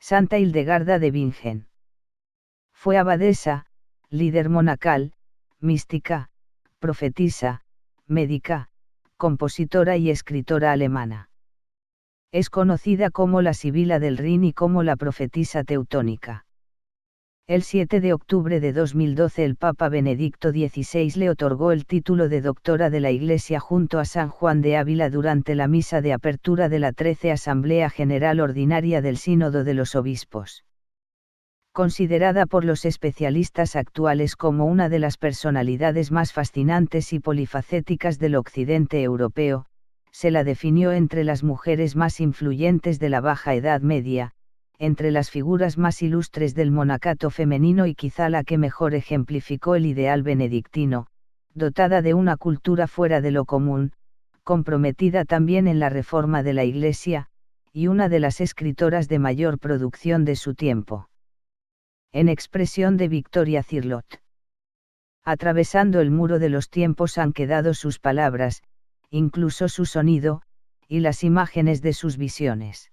Santa Hildegarda de Bingen. Fue abadesa, líder monacal, mística, profetisa, médica, compositora y escritora alemana. Es conocida como la Sibila del Rin y como la profetisa teutónica. El 7 de octubre de 2012 el Papa Benedicto XVI le otorgó el título de doctora de la Iglesia junto a San Juan de Ávila durante la misa de apertura de la 13ª Asamblea General Ordinaria del Sínodo de los Obispos. Considerada por los especialistas actuales como una de las personalidades más fascinantes y polifacéticas del occidente europeo, se la definió entre las mujeres más influyentes de la Baja Edad Media, entre las figuras más ilustres del monacato femenino y quizá la que mejor ejemplificó el ideal benedictino, dotada de una cultura fuera de lo común, comprometida también en la reforma de la Iglesia, y una de las escritoras de mayor producción de su tiempo. En expresión de Victoria Cirlot. Atravesando el muro de los tiempos han quedado sus palabras, incluso su sonido, y las imágenes de sus visiones.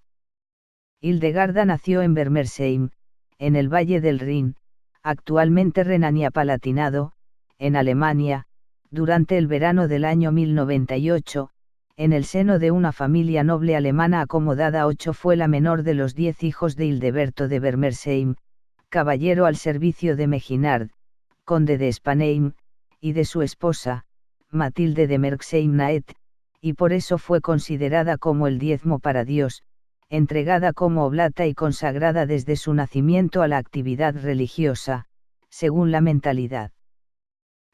Hildegarda nació en Bermersheim, en el Valle del Rin, actualmente Renania-Palatinado, en Alemania, durante el verano del año 1098, en el seno de una familia noble alemana acomodada. Fue la menor de los 10 hijos de Hildeberto de Bermersheim, caballero al servicio de Meginard, conde de Spanheim, y de su esposa, Matilde de Merxheim-Naet, y por eso fue considerada como el diezmo para Dios, entregada como oblata y consagrada desde su nacimiento a la actividad religiosa, según la mentalidad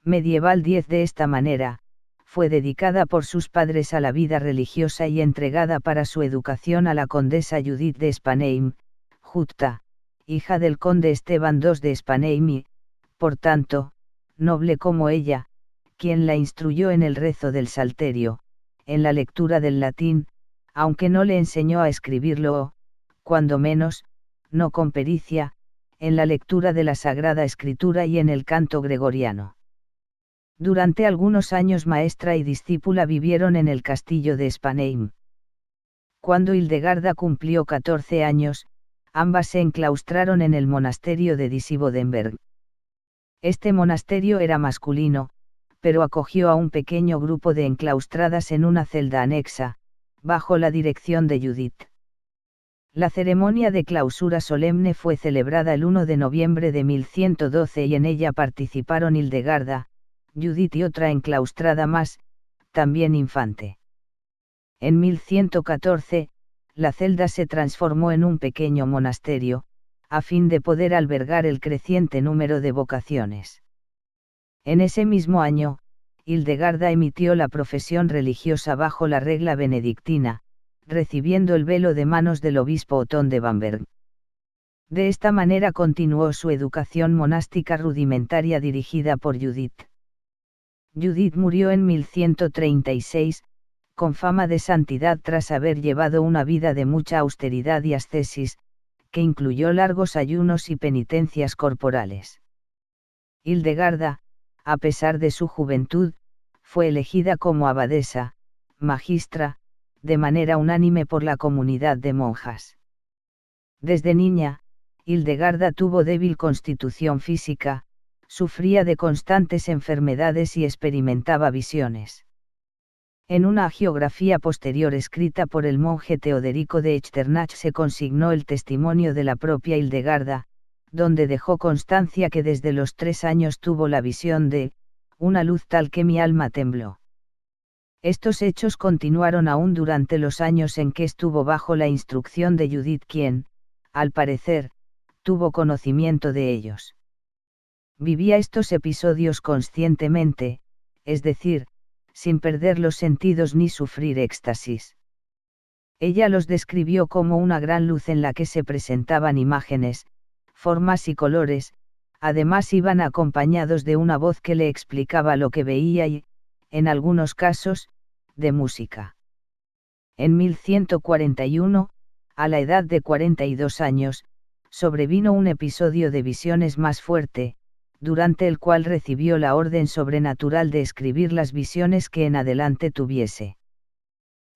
medieval 10 de esta manera, fue dedicada por sus padres a la vida religiosa y entregada para su educación a la condesa Judith de Spanheim, Jutta, hija del conde Esteban II de Spanheim y, por tanto, noble como ella, quien la instruyó en el rezo del Salterio, en la lectura del latín, aunque no le enseñó a escribirlo o, cuando menos, no con pericia, en la lectura de la Sagrada Escritura y en el canto gregoriano. Durante algunos años maestra y discípula vivieron en el castillo de Spanheim. Cuando Hildegarda cumplió 14 años, ambas se enclaustraron en el monasterio de Disibodenberg. Este monasterio era masculino, pero acogió a un pequeño grupo de enclaustradas en una celda anexa, bajo la dirección de Judith. La ceremonia de clausura solemne fue celebrada el 1 de noviembre de 1112 y en ella participaron Hildegarda, Judith y otra enclaustrada más, también infante. En 1114, la celda se transformó en un pequeño monasterio, a fin de poder albergar el creciente número de vocaciones. En ese mismo año, Hildegarda emitió la profesión religiosa bajo la regla benedictina, recibiendo el velo de manos del obispo Otón de Bamberg. De esta manera continuó su educación monástica rudimentaria dirigida por Judith. Judith murió en 1136, con fama de santidad tras haber llevado una vida de mucha austeridad y ascesis, que incluyó largos ayunos y penitencias corporales. Hildegarda, a pesar de su juventud, fue elegida como abadesa, magistra, de manera unánime por la comunidad de monjas. Desde niña, Hildegarda tuvo débil constitución física, sufría de constantes enfermedades y experimentaba visiones. En una hagiografía posterior escrita por el monje Teoderico de Echternach se consignó el testimonio de la propia Hildegarda, donde dejó constancia que desde los 3 años tuvo la visión de una luz tal que mi alma tembló. Estos hechos continuaron aún durante los años en que estuvo bajo la instrucción de Judith, quien, al parecer, tuvo conocimiento de ellos. Vivía estos episodios conscientemente, es decir, sin perder los sentidos ni sufrir éxtasis. Ella los describió como una gran luz en la que se presentaban imágenes, formas y colores, además iban acompañados de una voz que le explicaba lo que veía y, en algunos casos, de música. En 1141, a la edad de 42 años, sobrevino un episodio de visiones más fuerte, durante el cual recibió la orden sobrenatural de escribir las visiones que en adelante tuviese.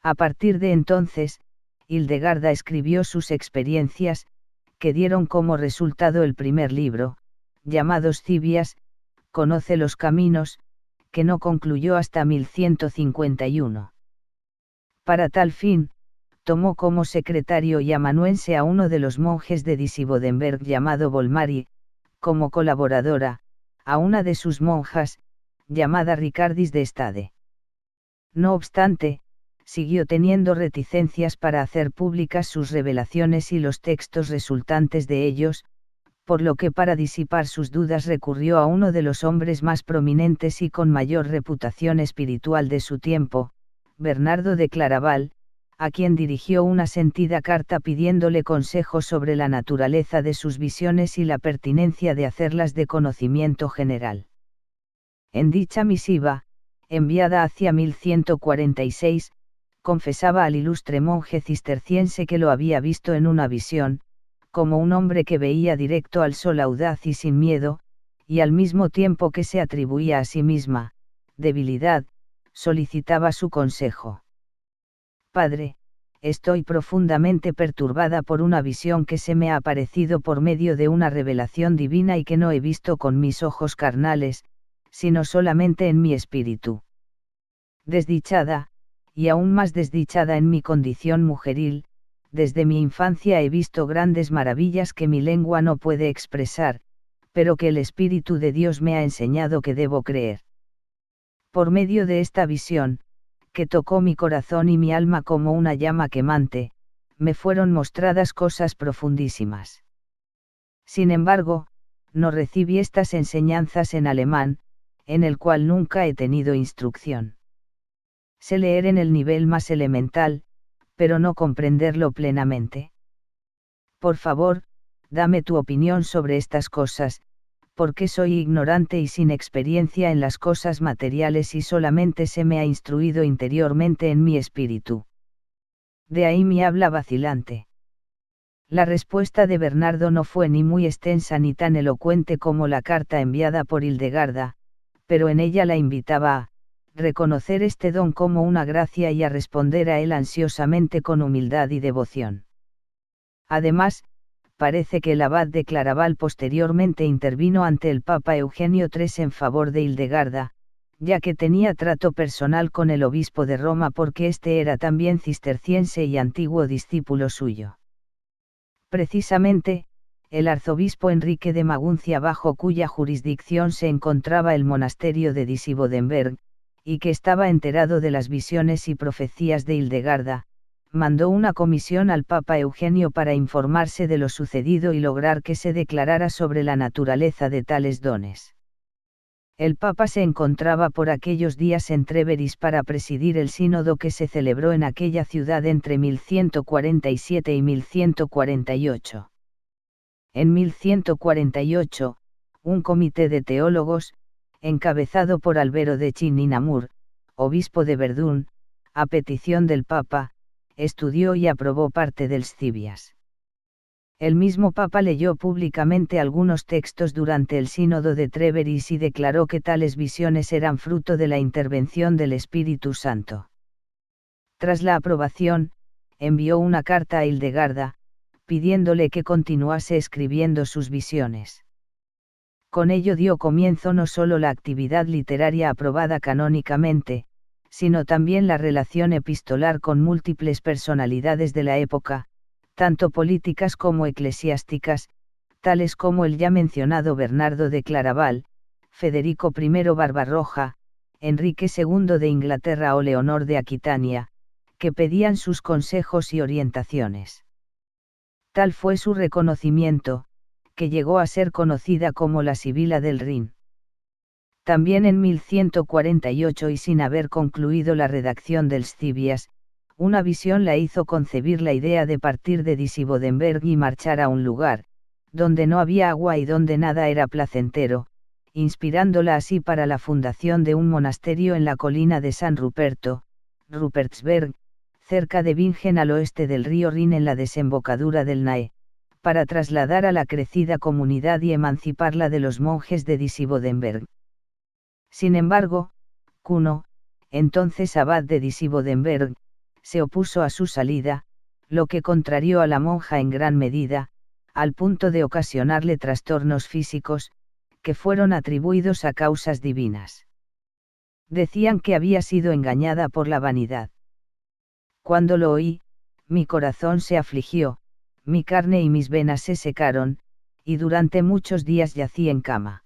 A partir de entonces, Hildegarda escribió sus experiencias, que dieron como resultado el primer libro, llamado Scivias, Conoce los caminos, que no concluyó hasta 1151. Para tal fin, tomó como secretario y amanuense a uno de los monjes de Disibodenberg llamado Volmar y, como colaboradora, a una de sus monjas, llamada Ricardis de Stade. No obstante, siguió teniendo reticencias para hacer públicas sus revelaciones y los textos resultantes de ellos, por lo que para disipar sus dudas recurrió a uno de los hombres más prominentes y con mayor reputación espiritual de su tiempo, Bernardo de Claraval, a quien dirigió una sentida carta pidiéndole consejo sobre la naturaleza de sus visiones y la pertinencia de hacerlas de conocimiento general. En dicha misiva, enviada hacia 1146, confesaba al ilustre monje cisterciense que lo había visto en una visión, como un hombre que veía directo al sol audaz y sin miedo, y al mismo tiempo que se atribuía a sí misma debilidad, solicitaba su consejo. Padre, estoy profundamente perturbada por una visión que se me ha aparecido por medio de una revelación divina y que no he visto con mis ojos carnales, sino solamente en mi espíritu. Desdichada, y aún más desdichada en mi condición mujeril, desde mi infancia he visto grandes maravillas que mi lengua no puede expresar, pero que el Espíritu de Dios me ha enseñado que debo creer. Por medio de esta visión, que tocó mi corazón y mi alma como una llama quemante, me fueron mostradas cosas profundísimas. Sin embargo, no recibí estas enseñanzas en alemán, en el cual nunca he tenido instrucción. Sé leer en el nivel más elemental, pero no comprenderlo plenamente. Por favor, dame tu opinión sobre estas cosas, porque soy ignorante y sin experiencia en las cosas materiales y solamente se me ha instruido interiormente en mi espíritu. De ahí mi habla vacilante. La respuesta de Bernardo no fue ni muy extensa ni tan elocuente como la carta enviada por Hildegarda, pero en ella la invitaba a reconocer este don como una gracia y a responder a él ansiosamente con humildad y devoción. Además, parece que el abad de Claraval posteriormente intervino ante el Papa Eugenio III en favor de Hildegarda, ya que tenía trato personal con el obispo de Roma porque éste era también cisterciense y antiguo discípulo suyo. Precisamente, el arzobispo Enrique de Maguncia, bajo cuya jurisdicción se encontraba el monasterio de Disibodenberg, y que estaba enterado de las visiones y profecías de Hildegarda, mandó una comisión al Papa Eugenio para informarse de lo sucedido y lograr que se declarara sobre la naturaleza de tales dones. El Papa se encontraba por aquellos días en Treveris para presidir el sínodo que se celebró en aquella ciudad entre 1147 y 1148. En 1148, un comité de teólogos, encabezado por Albero de Chin-y-Namur, obispo de Verdún, a petición del Papa, estudió y aprobó parte del Scivias. El mismo Papa leyó públicamente algunos textos durante el sínodo de Treveris y declaró que tales visiones eran fruto de la intervención del Espíritu Santo. Tras la aprobación, envió una carta a Hildegarda, pidiéndole que continuase escribiendo sus visiones. Con ello dio comienzo no solo la actividad literaria aprobada canónicamente, sino también la relación epistolar con múltiples personalidades de la época, tanto políticas como eclesiásticas, tales como el ya mencionado Bernardo de Claraval, Federico I Barbarroja, Enrique II de Inglaterra o Leonor de Aquitania, que pedían sus consejos y orientaciones. Tal fue su reconocimiento, que llegó a ser conocida como la Sibila del Rin. También en 1148 y sin haber concluido la redacción del Scivias, una visión la hizo concebir la idea de partir de Disibodenberg y marchar a un lugar, donde no había agua y donde nada era placentero, inspirándola así para la fundación de un monasterio en la colina de San Ruperto, Rupertsberg, cerca de Bingen al oeste del río Rin en la desembocadura del Nahe, para trasladar a la crecida comunidad y emanciparla de los monjes de Disibodenberg. Sin embargo, Kuno, entonces abad de Disibodenberg, se opuso a su salida, lo que contrarió a la monja en gran medida, al punto de ocasionarle trastornos físicos, que fueron atribuidos a causas divinas. Decían que había sido engañada por la vanidad. Cuando lo oí, mi corazón se afligió, mi carne y mis venas se secaron, y durante muchos días yací en cama.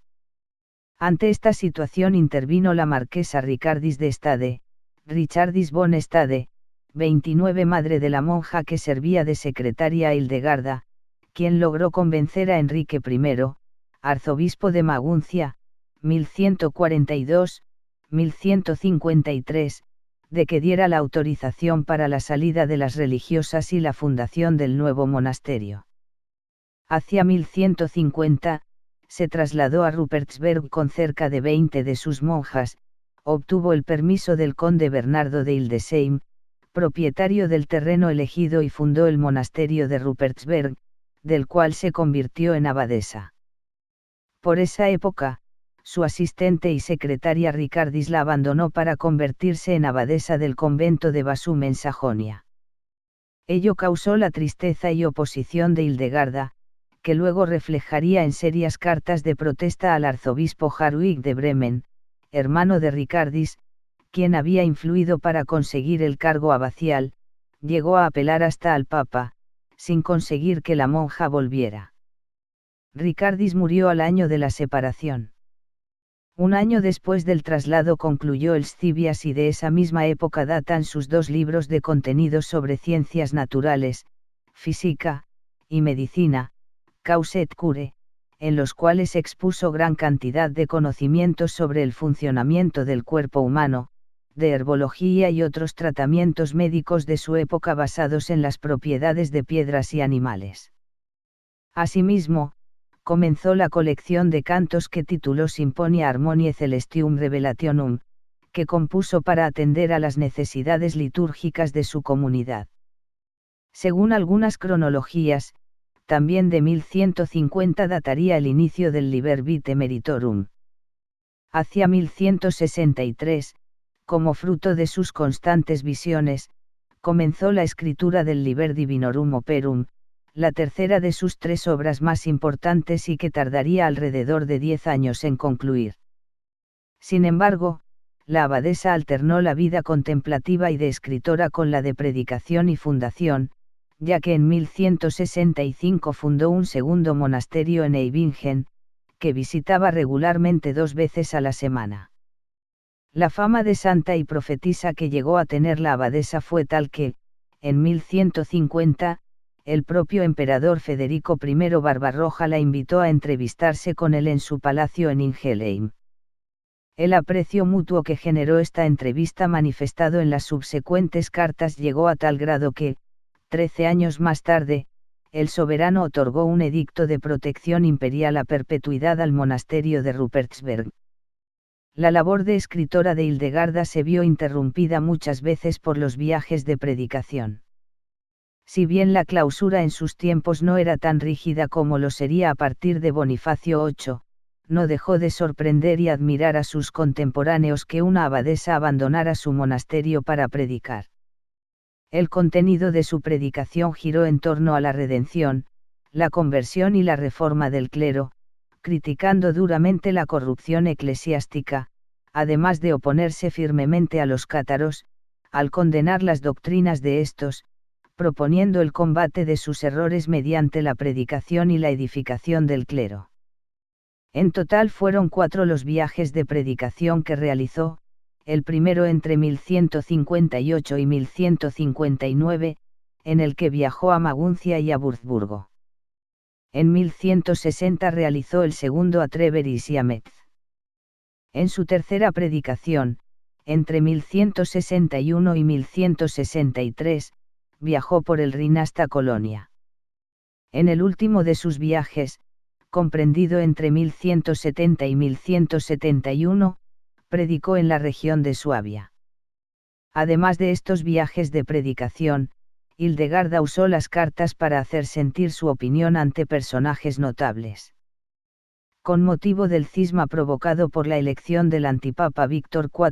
Ante esta situación intervino la marquesa Ricardis de Stade, Richardis von Stade, 29, madre de la monja que servía de secretaria a Hildegarda, quien logró convencer a Enrique I, arzobispo de Maguncia, 1142-1153, de que diera la autorización para la salida de las religiosas y la fundación del nuevo monasterio. Hacia 1150, se trasladó a Rupertsberg con cerca de 20 de sus monjas, obtuvo el permiso del conde Bernardo de Hildesheim, propietario del terreno elegido, y fundó el monasterio de Rupertsberg, del cual se convirtió en abadesa. Por esa época, su asistente y secretaria Ricardis la abandonó para convertirse en abadesa del convento de Basum en Sajonia. Ello causó la tristeza y oposición de Hildegarda, que luego reflejaría en serias cartas de protesta al arzobispo Hartwig de Bremen, hermano de Ricardis, quien había influido para conseguir el cargo abacial. Llegó a apelar hasta al Papa, sin conseguir que la monja volviera. Ricardis murió al año de la separación. Un año después del traslado concluyó el Scivias, y de esa misma época datan sus dos libros de contenidos sobre ciencias naturales, física y medicina, Cause et Cure, en los cuales expuso gran cantidad de conocimientos sobre el funcionamiento del cuerpo humano, de herbología y otros tratamientos médicos de su época basados en las propiedades de piedras y animales. Asimismo, comenzó la colección de cantos que tituló Symphonia Harmoniae Celestium Revelationum, que compuso para atender a las necesidades litúrgicas de su comunidad. Según algunas cronologías, también de 1150 dataría el inicio del Liber Vitae Meritorum. Hacia 1163, como fruto de sus constantes visiones, comenzó la escritura del Liber Divinorum Operum, la tercera de sus 3 obras más importantes y que tardaría alrededor de 10 años en concluir. Sin embargo, la abadesa alternó la vida contemplativa y de escritora con la de predicación y fundación, ya que en 1165 fundó un segundo monasterio en Eibingen, que visitaba regularmente 2 veces a la semana. La fama de santa y profetisa que llegó a tener la abadesa fue tal que, en 1150, el propio emperador Federico I Barbarroja la invitó a entrevistarse con él en su palacio en Ingelheim. El aprecio mutuo que generó esta entrevista, manifestado en las subsecuentes cartas, llegó a tal grado que, 13 años más tarde, el soberano otorgó un edicto de protección imperial a perpetuidad al monasterio de Rupertsberg. La labor de escritora de Hildegarda se vio interrumpida muchas veces por los viajes de predicación. Si bien la clausura en sus tiempos no era tan rígida como lo sería a partir de Bonifacio VIII, no dejó de sorprender y admirar a sus contemporáneos que una abadesa abandonara su monasterio para predicar. El contenido de su predicación giró en torno a la redención, la conversión y la reforma del clero, criticando duramente la corrupción eclesiástica, además de oponerse firmemente a los cátaros, al condenar las doctrinas de estos, proponiendo el combate de sus errores mediante la predicación y la edificación del clero. En total fueron 4 los viajes de predicación que realizó, el primero entre 1158 y 1159, en el que viajó a Maguncia y a Würzburgo. En 1160 realizó el segundo a Treveris y a Metz. En su tercera predicación, entre 1161 y 1163, viajó por el Rin hasta Colonia. En el último de sus viajes, comprendido entre 1170 y 1171, predicó en la región de Suabia. Además de estos viajes de predicación, Hildegarda usó las cartas para hacer sentir su opinión ante personajes notables. Con motivo del cisma provocado por la elección del antipapa Víctor IV,